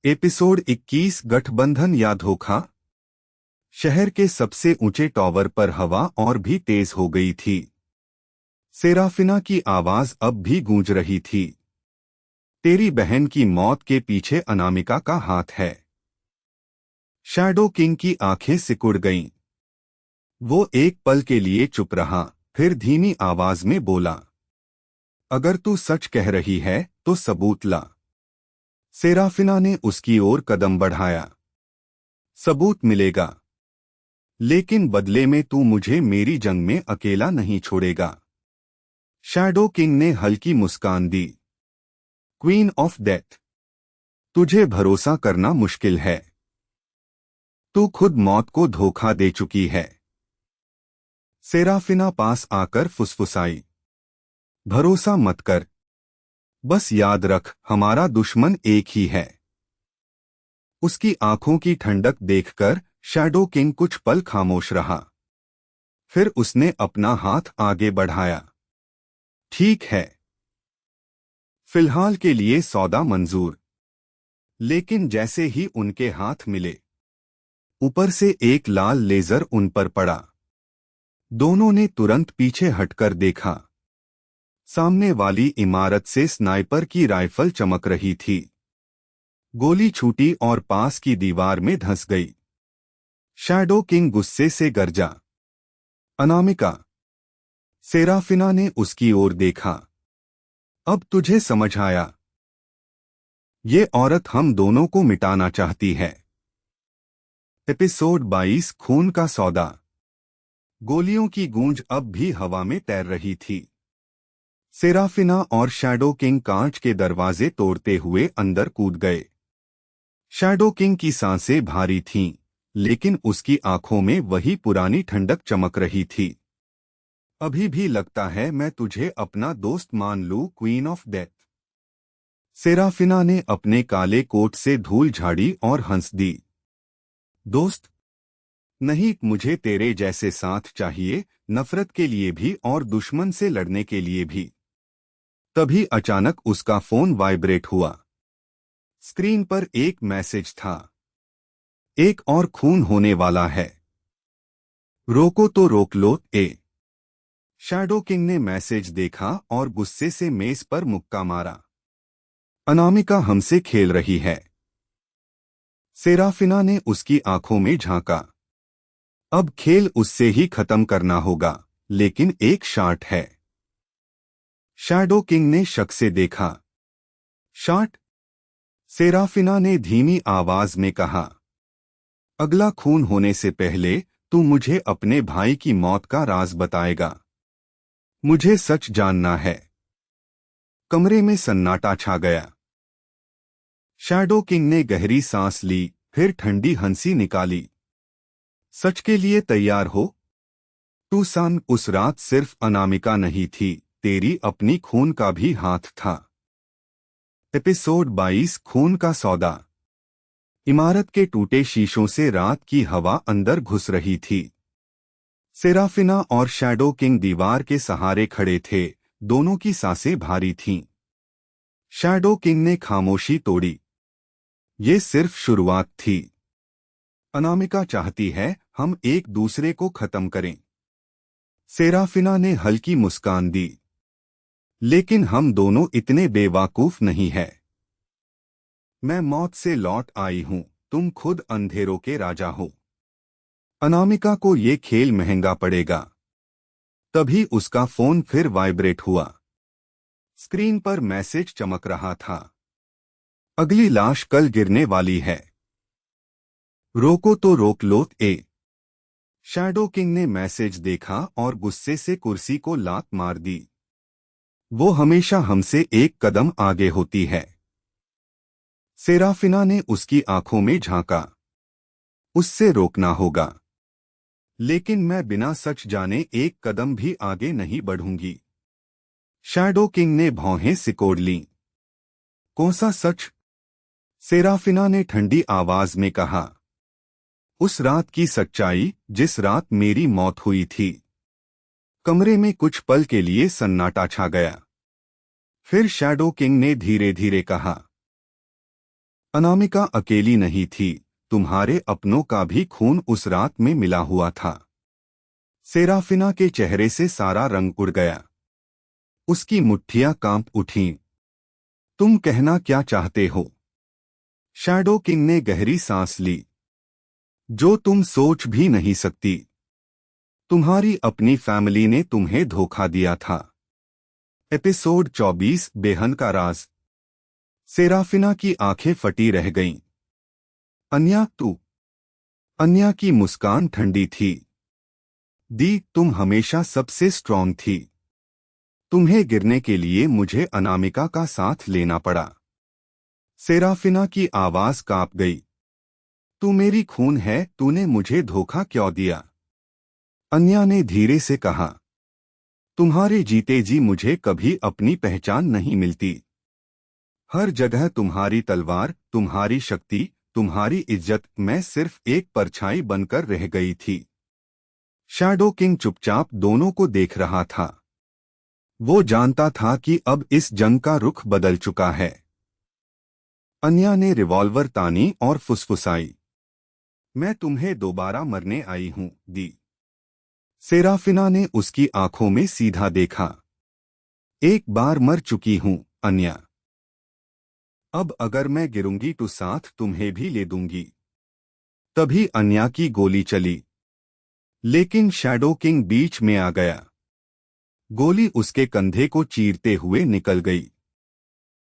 Episode 21 गठबंधन या धोखा। शहर के सबसे ऊंचे टावर पर हवा और भी तेज हो गई थी। सेराफिना की आवाज अब भी गूंज रही थी। तेरी बहन की मौत के पीछे अनामिका का हाथ है। शैडो किंग की आंखें सिकुड़ गईं। वो एक पल के लिए चुप रहा, फिर धीमी आवाज में बोला, अगर तू सच कह रही है तो सबूत ला। सेराफिना ने उसकी ओर कदम बढ़ाया। सबूत मिलेगा, लेकिन बदले में तू मुझे मेरी जंग में अकेला नहीं छोड़ेगा। शैडो किंग ने हल्की मुस्कान दी। क्वीन ऑफ डेथ, तुझे भरोसा करना मुश्किल है। तू खुद मौत को धोखा दे चुकी है। सेराफिना पास आकर फुसफुसाई, भरोसा मत कर। बस याद रख, हमारा दुश्मन एक ही है। उसकी आंखों की ठंडक देखकर शैडो किंग कुछ पल खामोश रहा। फिर उसने अपना हाथ आगे बढ़ाया। ठीक है, फिलहाल के लिए सौदा मंजूर। लेकिन जैसे ही उनके हाथ मिले, ऊपर से एक लाल लेजर उन पर पड़ा। दोनों ने तुरंत पीछे हटकर देखा। सामने वाली इमारत से स्नाइपर की राइफल चमक रही थी। गोली छूटी और पास की दीवार में धंस गई। शैडो किंग गुस्से से गरजा, अनामिका। सेराफिना ने उसकी ओर देखा। अब तुझे समझ आया। ये औरत हम दोनों को मिटाना चाहती है। एपिसोड 22 खून का सौदा। गोलियों की गूंज अब भी हवा में तैर रही थी। सेराफिना और शैडो किंग कांच के दरवाजे तोड़ते हुए अंदर कूद गए। शैडो किंग की सांसें भारी थीं, लेकिन उसकी आंखों में वही पुरानी ठंडक चमक रही थी। अभी भी लगता है मैं तुझे अपना दोस्त मान लूं, क्वीन ऑफ डेथ। सेराफिना ने अपने काले कोट से धूल झाड़ी और हंस दी। दोस्त नहीं, मुझे तेरे जैसे साथ चाहिए, नफरत के लिए भी और दुश्मन से लड़ने के लिए भी। तभी अचानक उसका फोन वाइब्रेट हुआ। स्क्रीन पर एक मैसेज था, एक और खून होने वाला है। रोको तो रोक लो ए। शैडो किंग ने मैसेज देखा और गुस्से से मेज पर मुक्का मारा। अनामिका हमसे खेल रही है। सेराफिना ने उसकी आंखों में झांका। अब खेल उससे ही खत्म करना होगा, लेकिन एक शर्त है। शैडो किंग ने शक से देखा। शर्त? सेराफिना ने धीमी आवाज में कहा, अगला खून होने से पहले तू मुझे अपने भाई की मौत का राज बताएगा। मुझे सच जानना है। कमरे में सन्नाटा छा गया। शैडो किंग ने गहरी सांस ली, फिर ठंडी हंसी निकाली। सच के लिए तैयार हो? तू सन, उस रात सिर्फ अनामिका नहीं थी, तेरी अपनी खून का भी हाथ था। एपिसोड 22 खून का सौदा। इमारत के टूटे शीशों से रात की हवा अंदर घुस रही थी। सेराफिना और शैडो किंग दीवार के सहारे खड़े थे, दोनों की सांसें भारी थीं। शैडो किंग ने खामोशी तोड़ी। ये सिर्फ शुरुआत थी। अनामिका चाहती है हम एक दूसरे को खत्म करें। सेराफिना ने हल्की मुस्कान दी। लेकिन हम दोनों इतने बेवकूफ नहीं हैं। मैं मौत से लौट आई हूं, तुम खुद अंधेरों के राजा हो। अनामिका को ये खेल महंगा पड़ेगा। तभी उसका फोन फिर वाइब्रेट हुआ। स्क्रीन पर मैसेज चमक रहा था, अगली लाश कल गिरने वाली है। रोको तो रोक लो ए। शैडो किंग ने मैसेज देखा और गुस्से से कुर्सी को लात मार दी। वो हमेशा हमसे एक कदम आगे होती है। सेराफिना ने उसकी आंखों में झांका। उससे रोकना होगा, लेकिन मैं बिना सच जाने एक कदम भी आगे नहीं बढ़ूंगी। शैडो किंग ने भौहें सिकोड़ लीं। कौन सा सच? सेराफिना ने ठंडी आवाज में कहा, उस रात की सच्चाई जिस रात मेरी मौत हुई थी। कमरे में कुछ पल के लिए सन्नाटा छा गया। फिर शैडो किंग ने धीरे धीरे कहा, अनामिका अकेली नहीं थी, तुम्हारे अपनों का भी खून उस रात में मिला हुआ था। सेराफिना के चेहरे से सारा रंग उड़ गया। उसकी मुट्ठियां कांप उठीं। तुम कहना क्या चाहते हो? शैडो किंग ने गहरी सांस ली। जो तुम सोच भी नहीं सकती। तुम्हारी अपनी फैमिली ने तुम्हें धोखा दिया था। एपिसोड 24 बेहन का राज। सेराफिना की आंखें फटी रह गईं। अन्या तू। अन्या की मुस्कान ठंडी थी। दी, तुम हमेशा सबसे स्ट्रांग थी। तुम्हें गिरने के लिए मुझे अनामिका का साथ लेना पड़ा। सेराफिना की आवाज कांप गई। तू मेरी खून है, तूने मुझे धोखा क्यों दिया? अन्या ने धीरे से कहा। तुम्हारे जीते जी मुझे कभी अपनी पहचान नहीं मिलती। हर जगह तुम्हारी तलवार, तुम्हारी शक्ति, तुम्हारी इज्जत, मैं सिर्फ एक परछाई बनकर रह गई थी। शैडो किंग चुपचाप दोनों को देख रहा था। वो जानता था कि अब इस जंग का रुख बदल चुका है। अन्या ने रिवॉल्वर तानी और फुसफुसाई। मैं तुम्हें दोबारा मरने आई हूं, दी। सेराफिना ने उसकी आंखों में सीधा देखा। एक बार मर चुकी हूं, अन्या। अब अगर मैं गिरूंगी तो साथ तुम्हें भी ले दूंगी। तभी अन्या की गोली चली। लेकिन शैडो किंग बीच में आ गया। गोली उसके कंधे को चीरते हुए निकल गई।